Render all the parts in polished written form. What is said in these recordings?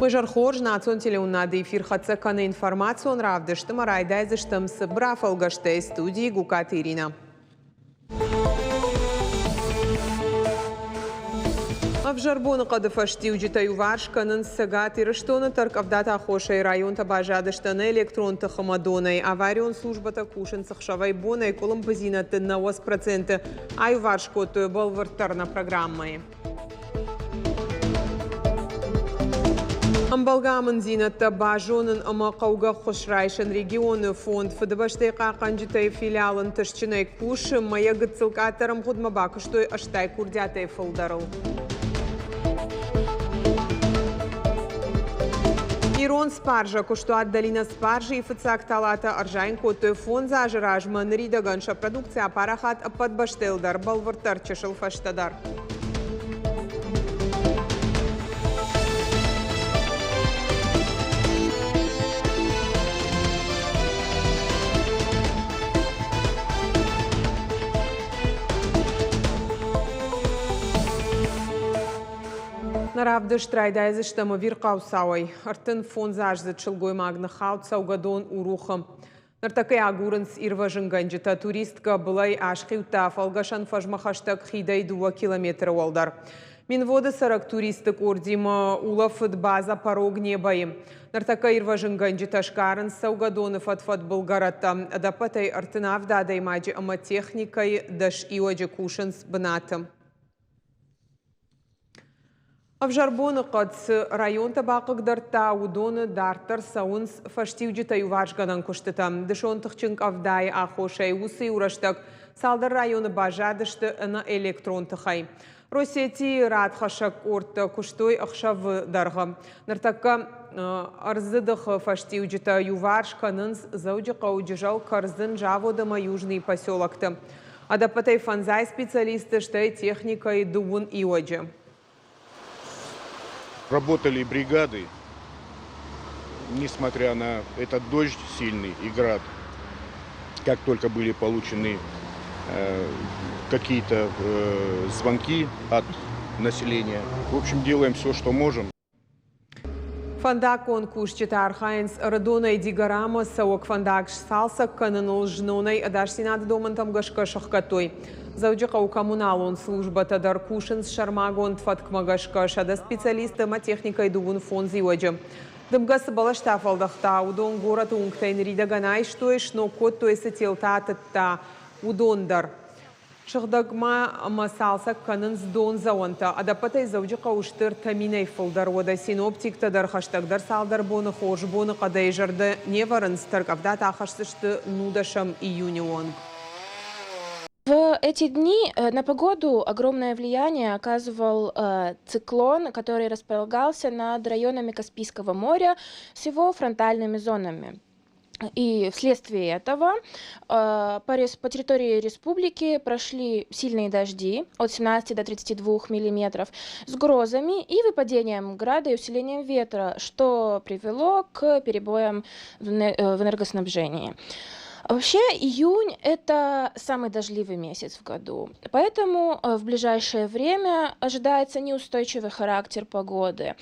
Пыжар хорж национ телеуннады эфир хацаканы информацион равдыштым арайдайзыштым сыбрафалгаштай студии Гукат Ирина. Авжарбоны қадыфашти уджитаю варшканын сагат ирыштоны таркавдата хошай район табажадыштаны электрон тахамадонай. Аварион службата кушын сахшавай бонай колымпазинаты на 8%. Аю варшкоту был вартарна программой. Амбалгамын зинатта бажонын ама қауға хошрайшын регионы фонд фыдыбаштай қақанжытай филиалын тышчынай куш мая гыцылкатарым худма бакыштой аштай курдятай фылдарыл. Ирон спаржа, кушто отдалина спаржи и фыцак талата аржайн котой фон зажиражма наридаганша продукция парахат подбаштелдар балвартар чешыл фаштадар. Наравдыш трайдайзыштамы вирқаусауай. Артын фон зажзы чылгой магны хаут саугадон урухым. Нартакай агурынс ирважынганжыта туристка былай ашқиута фалгашан фажмахаштак хидай 2 километр олдар. Минводы 40 туристик ордима улафыд база порог небайым. Нартакай ирважынганжыта шкарын саугадоны фатфат булгаратам. Адапатай артынавда даймаджи ама техникай даш иоджи кушынс бынатым. Авжарбоны қадс район табақығдарта удоны дартар сауынс фаштивджитай важгадан күштітам. Дышон тұқчынк авдай ахошай усы ураштак салдар районы бажадышты на электрон тұқай. Росети радхашак орта күштой ақшавы дарғы. Нартакка арзыдық фаштивджита юваршканынс зауджи қаудижал карзын жаводыма южный поселокты. Адапатай фанзай специалисты штай техникой дувун иоджи. Работали бригады, несмотря на этот дождь сильный и град. Как только были получены какие-то звонки от населения, в общем, делаем все, что можем. Фандак конкурс читар хайнс радонай дигарама саук фандак салса кананул жнонай адашсинат домантам гашкашах катой. Зауджиқа у коммуналон службата даркушин с шармагон тфаткмагашка шада специалистама техникой дувун фон зиоджи. Дымгасы балаштафалдахта удон город унгтайн ридаганай что но кот то телтатта удондар. Шахдагма масалса канын сдон заонта. Адапатай зауджиқа уштыр таминай фылдар вода синоптикта дар хаштагдар салдар боны хош боны қадай жарды неварын старкавда тахашсышты нудашам июнионг. В эти дни на погоду огромное влияние оказывал циклон, который располагался над районами Каспийского моря с его фронтальными зонами. И вследствие этого по территории республики прошли сильные дожди от 17 до 32 миллиметров с грозами и выпадением града и усилением ветра, что привело к перебоям в энергоснабжении. Вообще, июнь – это самый дождливый месяц в году, поэтому в ближайшее время ожидается неустойчивый характер погоды.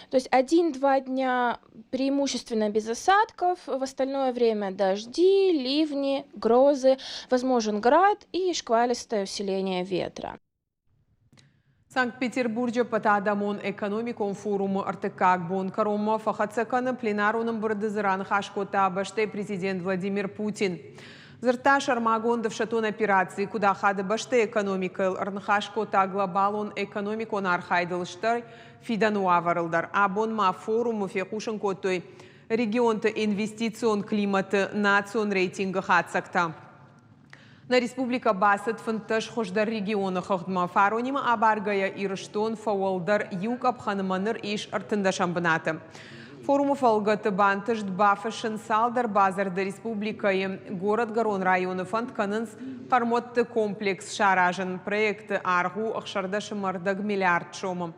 То есть 1-2 дня преимущественно без осадков, в остальное время дожди, ливни, грозы, возможен град и шквалистое усиление ветра. Санкт-Петербурге патадамон экономикон форумы артыкак бон карома фахацаканы пленаруным бұрдызыран хашкота баштай президент Владимир Путин. Зырта шармагон давшатон операции, куда хады баштай экономикал арнхашкота глобалон экономикон архайдылштар фидану аварылдар. Абон ма форумы фекушын котой регионты инвестицион климаты национ рейтинга хацакта. На республика басыт фынтыш хождар регионы хохдма фаронима абаргая ирыштон фауалдар юг абханыманыр иш артындашам бынаты. Форумы фалгаты бантыш дбафышын салдар базарда республикайы город Гарон районы фонд канынс қармотты комплекс шаражын проекты аргу ақшардашы мардаг миллиард шомы.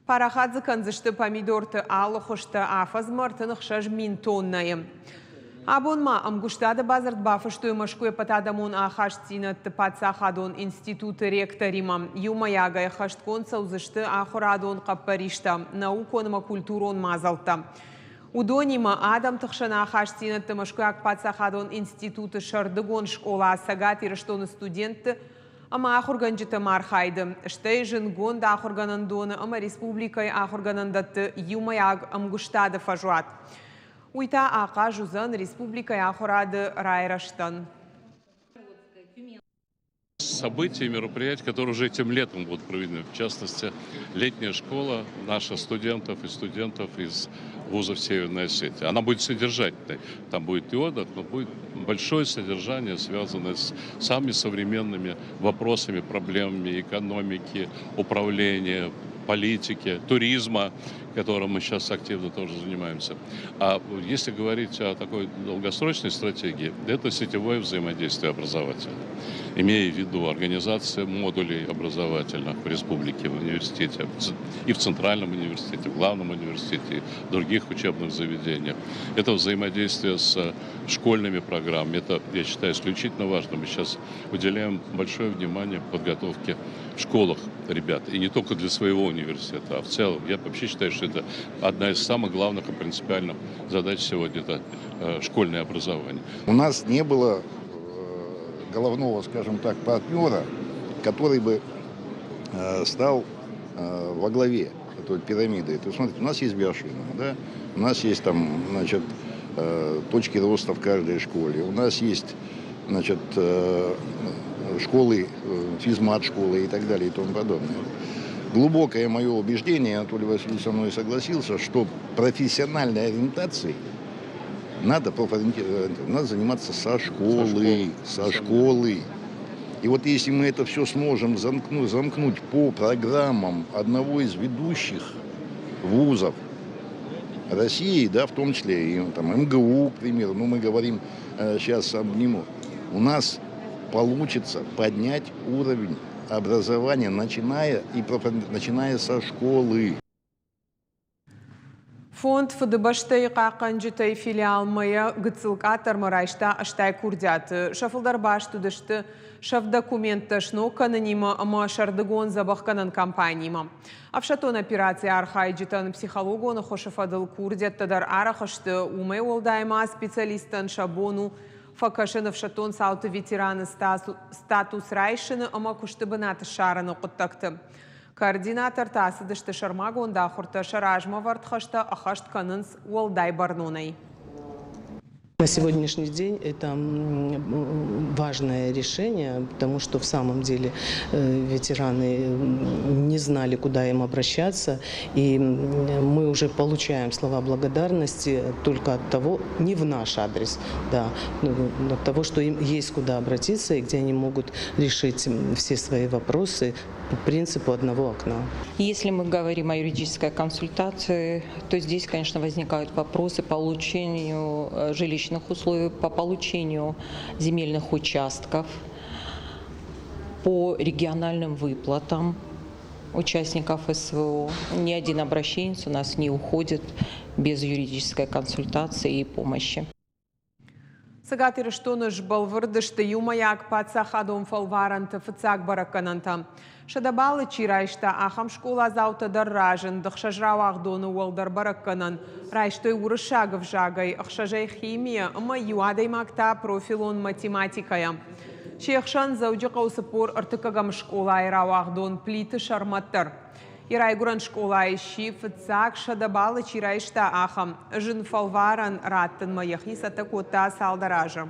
Парахадзы канзышты помидорты алы хошты афаз мартын ақшаж мин тоннайым. Абонма амгуштада базард бафаштую машкуя патадамон ахаштина тпацахадон институт ректорима. Юмаяга хаштконца узышты ахурадон каппаришта. Науконма культурон мазалта. Удонима Адам тахшана ахаштина тмашкуя пацахадон институт шардыгон школа сагат ирштон студенты ама ахурганжита мархайды. Штейжин гонда ахурганандоны ама республикай ахурганандаты Юмаяг амгуштада фажуат. Уйта ақа жузан республика Ахурады Райраштан. События и мероприятия, которые уже этим летом будут проведены. В частности, летняя школа наших студентов из вузов Северной Осетии. Она будет содержательной. Там будет и отдых, но будет большое содержание, связанное с самыми современными вопросами, проблемами экономики, управления, политики, туризма, которым мы сейчас активно тоже занимаемся. А если говорить о такой долгосрочной стратегии, это сетевое взаимодействие образовательное, имея в виду организацию модулей образовательных в республике, в университете, и в Центральном университете, в Главном университете, и в других учебных заведениях. Это взаимодействие с школьными программами. Это, я считаю, исключительно важно. Мы сейчас уделяем большое внимание подготовке в школах ребят. И не только для своего университета, а в целом. Я вообще считаю, что это одна из самых главных и принципиальных задач сегодня – это школьное образование. У нас не было головного, скажем так, партнера, который бы стал во главе этой пирамиды. То есть, смотрите, у нас есть биошина, да? У нас есть там, значит, точки роста в каждой школе. У нас есть, значит, школы, физмат-школы и так далее и тому подобное. Глубокое мое убеждение, Анатолий Васильевич со мной согласился, что профессиональной ориентацией надо заниматься со школы. И вот если мы это все сможем замкнуть по программам одного из ведущих вузов России, да, в том числе и там, МГУ, к примеру, мы говорим сейчас об нему, у нас получится поднять уровень образования, начиная со школы. Фонд ФДБштай қақанжытай филиал мая гыцылкатар марайшта аштай курдят. Шафылдар баш тудышты шаф документта шно кананима ама шардыгон забахканан компанияма. Авшатон операция архайджитан психологоны хошафадыл курдят тадар арахашты умай олдайма специалистан шабону факашынов шатон сауты ветераны статус райшыны ама куштыбынаты шараны құттақты. Координатор тасыдышты шармагон дахурта шаражма вартхашта ахашт канынс уалдай барнунай. На сегодняшний день это важное решение, потому что в самом деле ветераны не знали, куда им обращаться, и мы уже получаем слова благодарности только от того, не в наш адрес, да, от того, что им есть куда обратиться и где они могут решить все свои вопросы по принципу одного окна. Если мы говорим о юридической консультации, то здесь, конечно, возникают вопросы по получению жилищных условий, по получению земельных участков, по региональным выплатам участников СВО. Ни один обращенец у нас не уходит без юридической консультации и помощи. Сагатыр штоныш балвырдышты Юмаяк пацахадом фалваранты фыцак баракананта. Шадабалы чирайшта ахам школа заутадар ражын, дықшажрауағдоны уалдар бараканан. Райштой урышагов жагай, ахшажай химия, ама юадай макта профилон математикая. Шейхшан зауджи қаусыпор артыкагам школа айрауағдон плиты шарматтар. Ирайгуран школа ищи фыцак шадабалы чирайшта ахам. Жын фалваран раттын маяхи сатакота салдаража.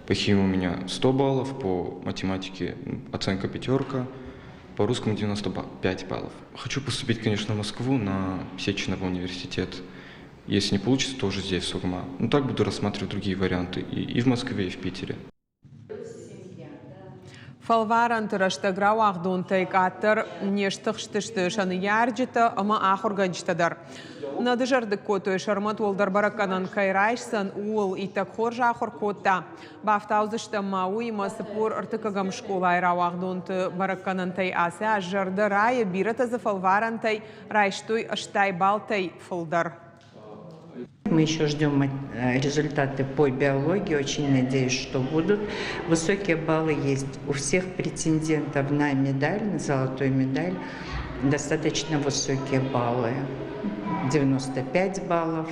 По химии у меня 100 баллов, по математике оценка 5, по русскому 95 баллов. Хочу поступить, конечно, в Москву на Сеченова университет. Если не получится, то уже здесь, в Сурма. Но так буду рассматривать другие варианты и в Москве, и в Питере. Фалваран тыраштаграу ағдон тайкаттыр нештықштышты шаны ярджыты ама ахурганчтадар. Надыжардык котой шармат олдар бараканан кайрайшсан уол итак хоржа ахур кота. Бафтаузышты мауима сыпор артыкагам школа айрау ағдон бараканан тай асы ажжарды райы биратазы фалваран тай райштой аштай балтай фылдар. Мы еще ждем результаты по биологии. Очень надеюсь, что будут. Высокие баллы есть у всех претендентов на медаль, на золотую медаль. Достаточно высокие баллы. 95 баллов,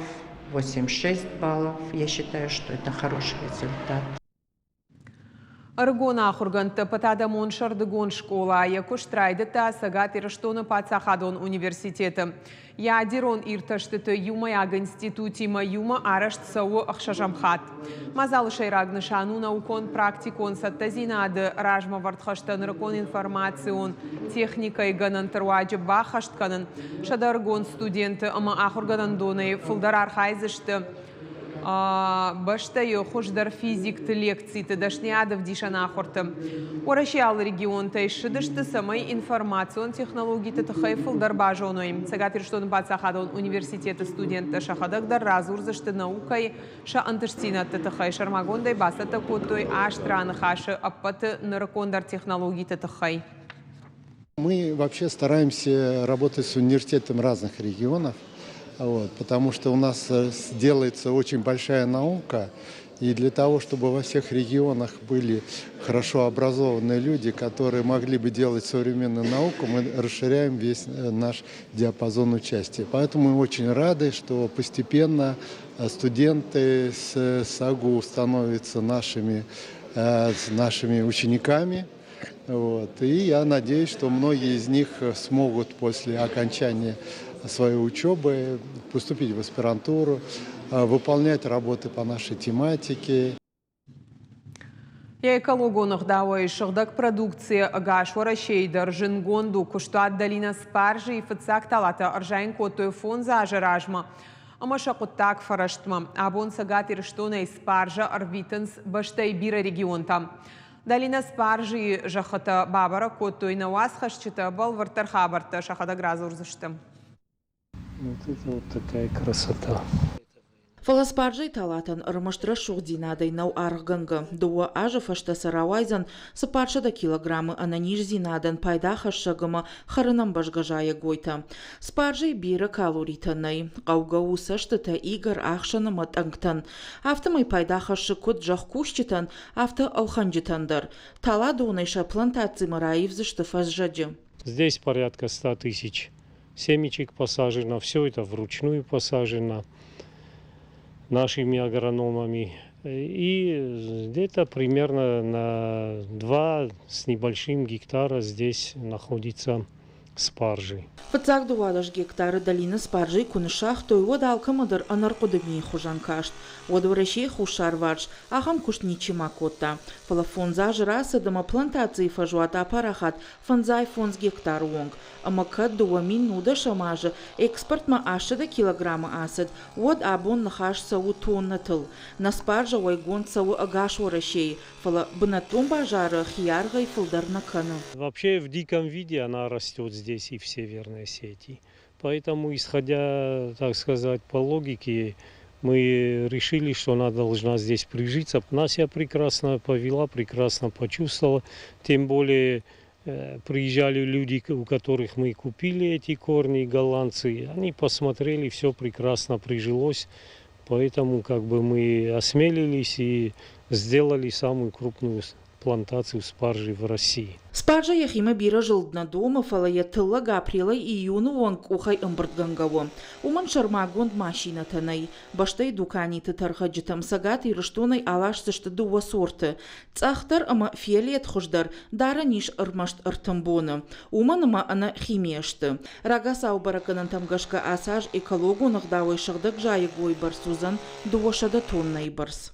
86 баллов. Я считаю, что это хороший результат. Аргона Ахурганта патада Моншардыгон школа, яку штрайдыта сагат ирыштоны Пацахадон университеты. Ядерон ирташтыты юма яг институтима юма арашт сауы ахшажамхат. Мазал шайрагны шану наукон практикон саттазинады ражма вартхаштаныркон информацион техника и ганантарваджи бахаштканын. Шадаргон студенты ама Ахургадан доны фулдар архайзышты. Баштай хождар физик лекции тедашниадов дишана хорта. Орашиал регион тайшидышты самой информацион технологии тетахайфл дарбажоной. Цагатир что Пацахадон университета студента шахадагдар разурзашты наукой ша антыштина тетахай шармагондай басата котой аштран хаши аппаты наркондар технологии тетахай. Мы вообще стараемся работать с университетом разных регионов. Потому что у нас делается очень большая наука, и для того, чтобы во всех регионах были хорошо образованные люди, которые могли бы делать современную науку, мы расширяем весь наш диапазон участия. Поэтому мы очень рады, что постепенно студенты с САГУ становятся нашими учениками. И я надеюсь, что многие из них смогут после окончания своей учебы поступить в аспирантуру, выполнять работы по нашей тематике. Я экологонах давай шагдак продукция агашвара шейдер жингонду куштуат долина спаржи и фацак талата аржайн котой фон зажаражма. Амашакуттак фараштма абон сагатир штона спаржа арвитенс баштай бира регионта. Долина спаржи жахата бабара котой навас хашчита бал вартархабарта шахада гразурзыштым. Вот это вот такая красота. Фаласпаржей талатан рымыштра шухдинадай нау арганга. Дуа ажа фашта саравайзан сапарша да килограммы ананиш зинадан пайда хашагама харынам башгажая гойта. Спаржей бира калоританай. Қаугау саштыта игар ахшаны матангтан. Автомай пайда хашы код жах кушчитан, авто алханджитандар. Тала донайша плантации мараивзышты фазжаджи. Здесь порядка 100 000 семечек посажено. Все это вручную посажено нашими агрономами, и где-то примерно на 2 с небольшим гектара здесь находится спаржи. Фацак 2 гектара долины спаржи кунышах той вода алкамадар анаркодами хужанкашт. Водворещей хушарварш, ахам кушничи макота. Фалафон зажраса дома плантации фажуата апарахат фанзай фонс гектар вонг. Амакат 2 минуда шамажа экспорт ма ашада килограмма асад. Вод абон нахаш сау тонна тыл. На спаржа вайгон сау агаш ворещей. Фала бнатом бажара хиярга и фалдар накану. Вообще в диком виде она растет здесь и в Северной Осетии. Поэтому, исходя, так сказать, по логике, мы решили, что она должна здесь прижиться. Она себя прекрасно повела, прекрасно почувствовала. Тем более приезжали люди, у которых мы купили эти корни, голландцы. Они посмотрели, все прекрасно прижилось. Поэтому как бы мы осмелились и сделали самую крупную плантацию спаржи в России. Спаржа яхима бира жылдна дома фалая тыллага апрела июну вонг ухай ымбыртгангаво. Уман шармагонд машина танай. Баштай дукани тытархаджитам сагат и рыштонай алашсышты дуа сорты. Цахтар ама фиолет хождар дара ниш ырмашт ыртамбоны. Уман ама ана химияшты. Рага саубараканан тамгашка асаж экологонах давай шагдак жайы гой барсузан дуашада тоннай барс.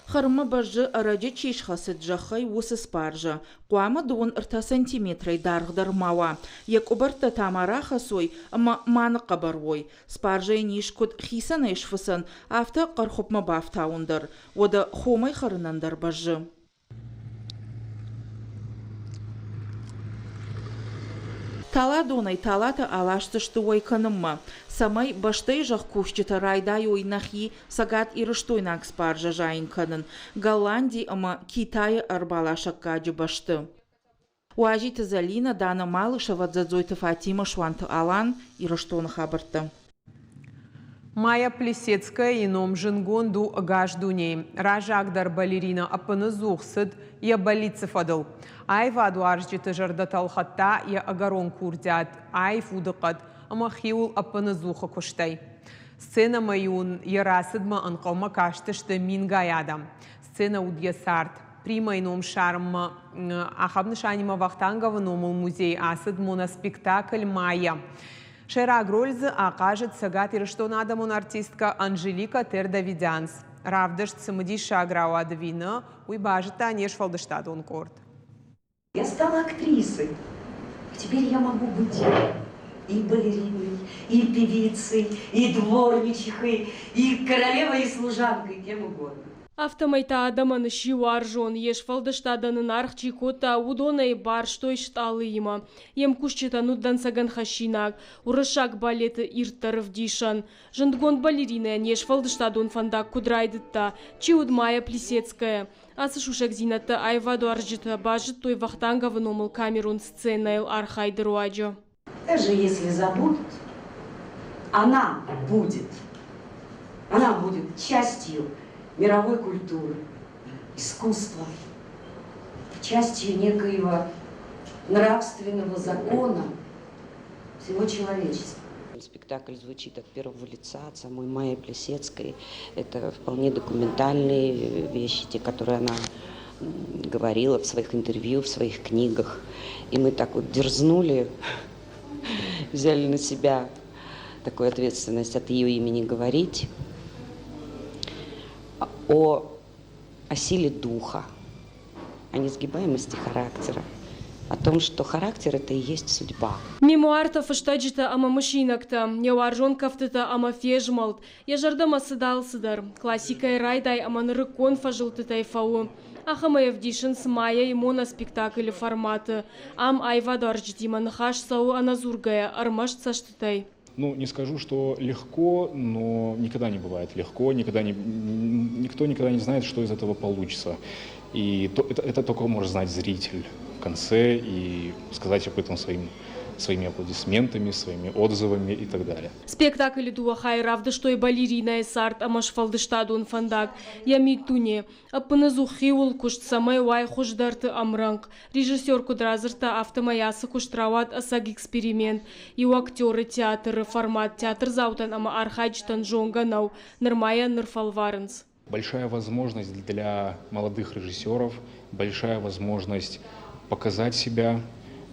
Харма бажы араджи чишхасы джахай усы спаржа. Куама дон рта сантиметрай даргдар мава. Як обарта тамараха сой, ама маны қабарвой. Спаржай нишкут хисан эшфысан, авта қархопма бафтаундар. Ода хомай харынандар бажы. Тала донай талата алаштышты ойканымма. Самай баштай жақ кушчыта райдай ойнахи сагат ирыштойнак спаржа жайын канын. Голландия ама Китайы арбалашак гаджы башты. Уажит Залина Дана Малышева дзадзойты Фатима Шванты Алан и Раштон Хабарта. Майя Плесецкая ином жингонду гаждуней. Ражагдар балерина апанызухсыд я болицы фадыл. Айва дуаржиты жардатал хатта я агарон курдят. Айф удықат амахиул апанызуха куштай. Сцена маюн ярасыдма анқалма каштышты мин гаядам. Сцена удьясарт. Прима ином шарма ахабнышанима вахтангова номул музей асыд моноспектакль Майя. Шера Грользы окажет сагат и что надо артистка Анжелика Тердавидянс. Равдаш цимади шаграу адвина, уйбажета неш фалдаштад он корт. Я стала актрисой. Теперь я могу быть и балериной, и певицей, и дворничихой, и королевой, и служанкой, кем угодно. Автомайта адаманы шиуаржон, еш фалдаштаданын архчикота удонай бар штой шталы има. Ем кушчетану дансаган хашинак, урышак балеты иртаров дишан. Жандгон балерина, еш фалдаштадон фандак кудрайдытта, чиуд Майя Плесецкая. Асышушак зината айваду аржита бажит той вахтанга выномыл камерун сценайл архайдеруаджо. Даже если забудут, она будет частью мировой культуры, искусства, частью некоего нравственного закона всего человечества. Спектакль звучит от первого лица, от самой Майи Плесецкой. Это вполне документальные вещи, те, которые она говорила в своих интервью, в своих книгах. И мы так вот дерзнули, взяли на себя такую ответственность от ее имени говорить о силе духа, о несгибаемости характера, о том, что характер – это и есть судьба. Мемуарта фаштаджита ама машинакта, неуаржон кафтата ама фежмалт, ежардама сыдал-сыдар, классикай райдай ама нарыкон фажылтытай фау. Ахамаев дишин с Майя и моноспектакль форматы, ам айва дарждима нахаш сау аназургая, армаш цаштытай. Ну, не скажу, что легко, но никогда не бывает легко, никто никогда не знает, что из этого получится. И это только может знать зритель в конце и сказать об этом своими аплодисментами, своими отзывами и так далее. Спектакль дуахай равда, что и балерина и сарт, амаш фалдыштадун фандак, ямитуне, апаназу хиул кушт самай уай хождарты амранг, режиссер кудразырта автомаясы куштрават асаг эксперимент, и у актеры театры формат театр заутан ама архаджтан жонганау, нырмая нырфалваренс. Большая возможность для молодых режиссеров, большая возможность показать себя,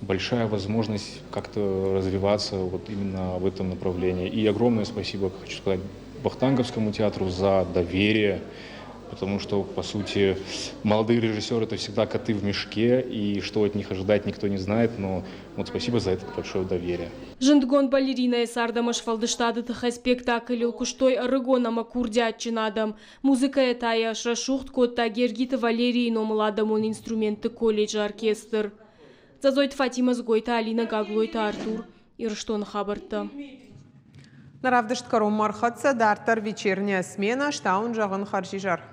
большая возможность как-то развиваться вот именно в этом направлении. И огромное спасибо, хочу сказать, Вахтанговскому театру за доверие, потому что, по сути, молодые режиссеры – это всегда коты в мешке, и что от них ожидать никто не знает, но вот спасибо за это большое доверие. Жиндгон балерина и сардамаш фалдыштады тахай спектакль куштой арыгонама курдятчинадам. Музыка этая шашухт котта гергита Валерий номладамон инструменты колледжа оркестр. Зазойт Фатима Сгойта, Алина Гаглойта, Артур Ирштон Хабарта. Наравдышт каром мархатса дартар вечерняя смена, штаун жаган харжижар.